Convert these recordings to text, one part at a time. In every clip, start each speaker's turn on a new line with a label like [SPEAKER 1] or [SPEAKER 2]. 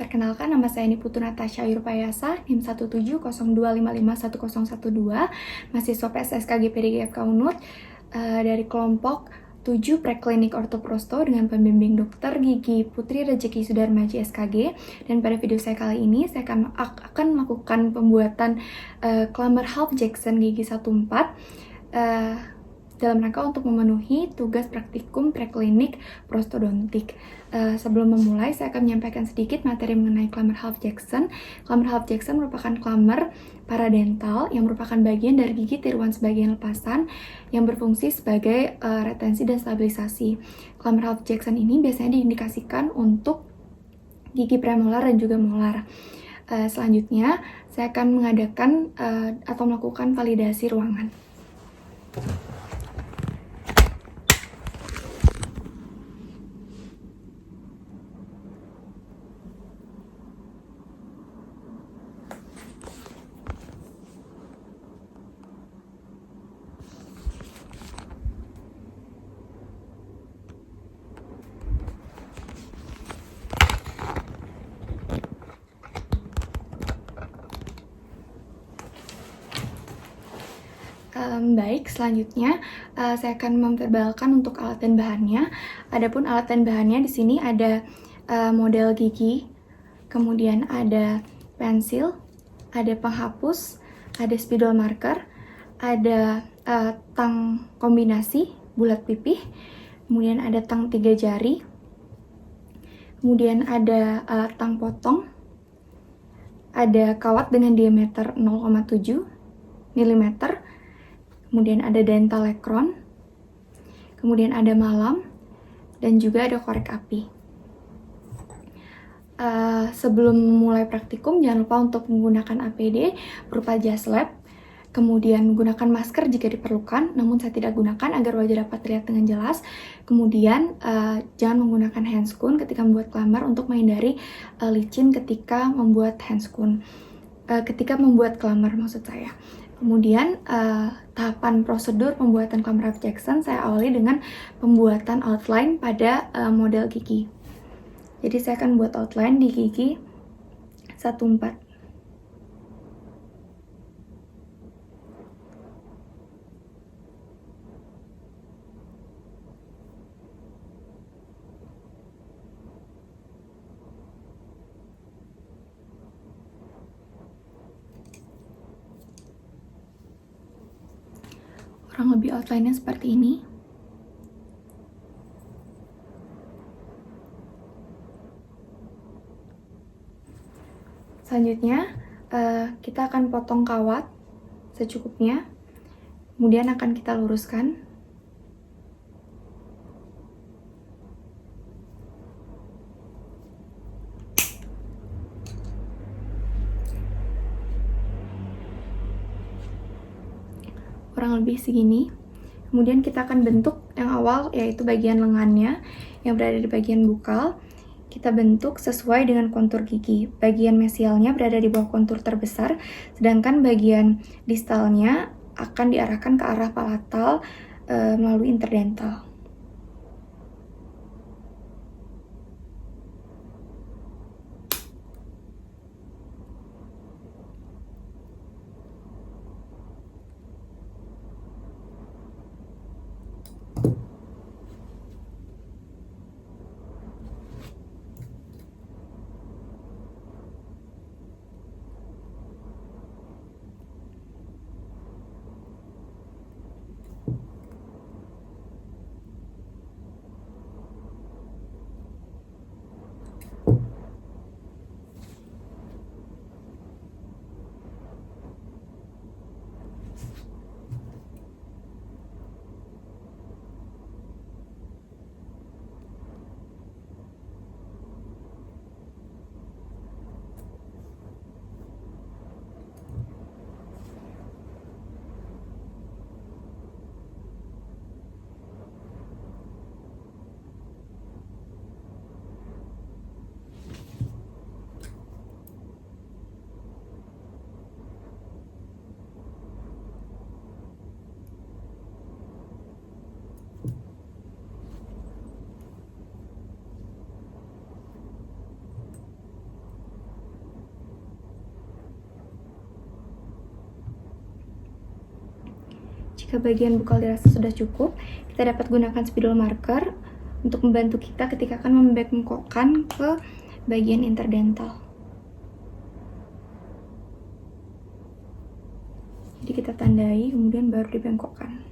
[SPEAKER 1] Perkenalkan, nama saya Niputu Natasha Wirupayasa, NIM 17025551012, mahasiswa PSSK GPD GFK Unut, dari kelompok 7 Preklinik Ortoprosto dengan pembimbing Dokter Gigi Putri Rejeki Sudarmaji SKG. Dan pada video saya kali ini, saya akan melakukan pembuatan clamor half Jackson gigi 14 dalam rangka untuk memenuhi tugas praktikum preklinik prostodontik. Sebelum memulai, saya akan menyampaikan sedikit materi mengenai clamor half Jackson. Clamor half Jackson merupakan clamor paradental yang merupakan bagian dari gigi tiruan sebagian lepasan yang berfungsi sebagai retensi dan stabilisasi. Clamor half Jackson ini biasanya diindikasikan untuk gigi premolar dan juga molar. Selanjutnya, saya akan mengadakan atau melakukan validasi ruangan. Baik, selanjutnya saya akan memverbalkan untuk alat dan bahannya. Adapun alat dan bahannya di sini ada model gigi, kemudian ada pensil, ada penghapus, ada spidol marker, ada tang kombinasi bulat pipih, kemudian ada tang 3 jari, kemudian ada tang potong, ada kawat dengan diameter 0,7 mm, kemudian ada dental lekron, kemudian ada malam, dan juga ada korek api. Sebelum mulai praktikum, jangan lupa untuk menggunakan APD berupa jas lab, kemudian gunakan masker jika diperlukan, namun saya tidak gunakan agar wajah dapat terlihat dengan jelas. Kemudian jangan menggunakan handscoon ketika membuat clamor untuk menghindari licin ketika membuat handscoon. Ketika membuat clamor maksud saya. Kemudian tahapan prosedur pembuatan clamor half Jackson saya awali dengan pembuatan outline pada model gigi. Jadi saya akan buat outline di gigi 14. Kurang lebih outline-nya seperti ini. Selanjutnya, kita akan potong kawat secukupnya, kemudian akan kita luruskan. Kurang lebih segini. Kemudian kita akan bentuk yang awal, yaitu bagian lengannya yang berada di bagian bukal. Kita bentuk sesuai dengan kontur gigi. Bagian mesialnya berada di bawah kontur terbesar, sedangkan bagian distalnya akan diarahkan ke arah palatal melalui interdental. Jika bagian bukal dirasa sudah cukup, kita dapat gunakan spidol marker untuk membantu kita ketika akan membengkokkan ke bagian interdental. Jadi kita tandai, kemudian baru dibengkokkan.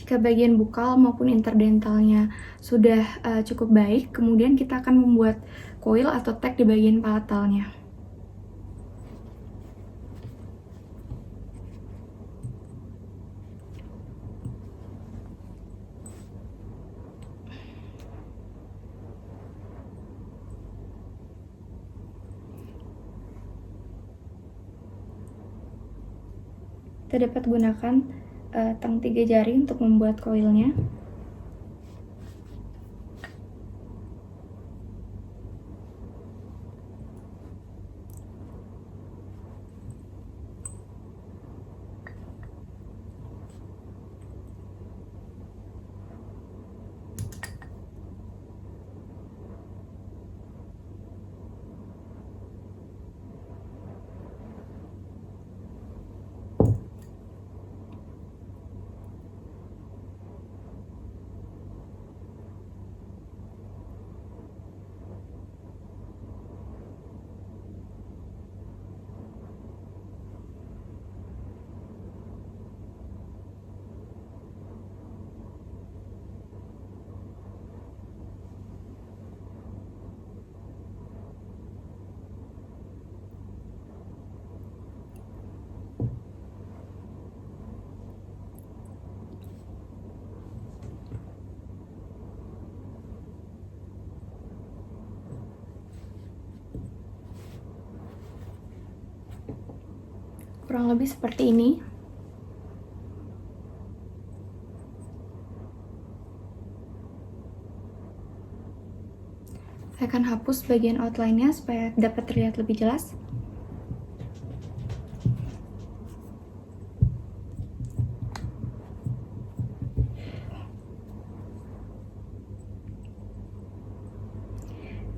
[SPEAKER 1] Jika bagian bukal maupun interdentalnya sudah cukup baik, kemudian kita akan membuat coil atau tag di bagian palatalnya. Kita dapat gunakan tang 3 jari untuk membuat koilnya. Kurang lebih seperti ini. Saya akan hapus bagian outline-nya supaya dapat terlihat lebih jelas.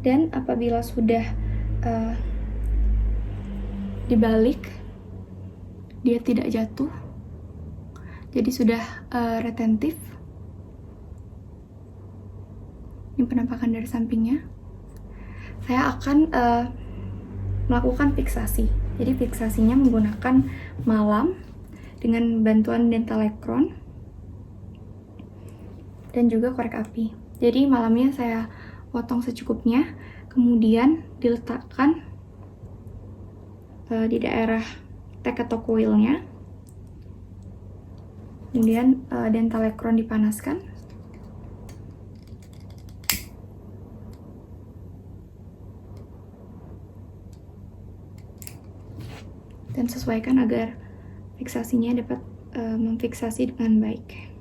[SPEAKER 1] Dan apabila sudah dibalik, dia tidak jatuh, jadi sudah retentif. Ini penampakan dari sampingnya. Saya akan melakukan fiksasi. Jadi fiksasinya menggunakan malam dengan bantuan dentalekron dan juga korek api. Jadi malamnya saya potong secukupnya, kemudian diletakkan di daerah tag atau coilnya. Kemudian dentalekron dipanaskan. Dan sesuaikan agar fiksasinya dapat memfiksasi dengan baik.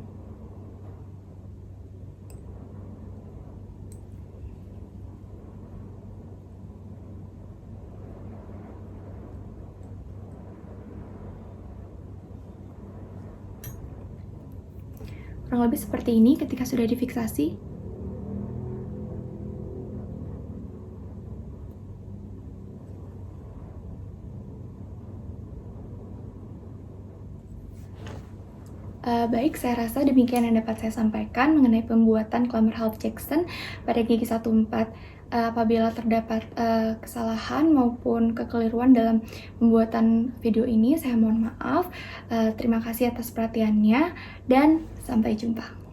[SPEAKER 1] kurang lebih seperti ini ketika sudah difiksasi. Baik, saya rasa demikian yang dapat saya sampaikan mengenai pembuatan clamor half Jackson pada gigi 14. Apabila terdapat kesalahan maupun kekeliruan dalam pembuatan video ini, saya mohon maaf. Terima kasih atas perhatiannya dan sampai jumpa.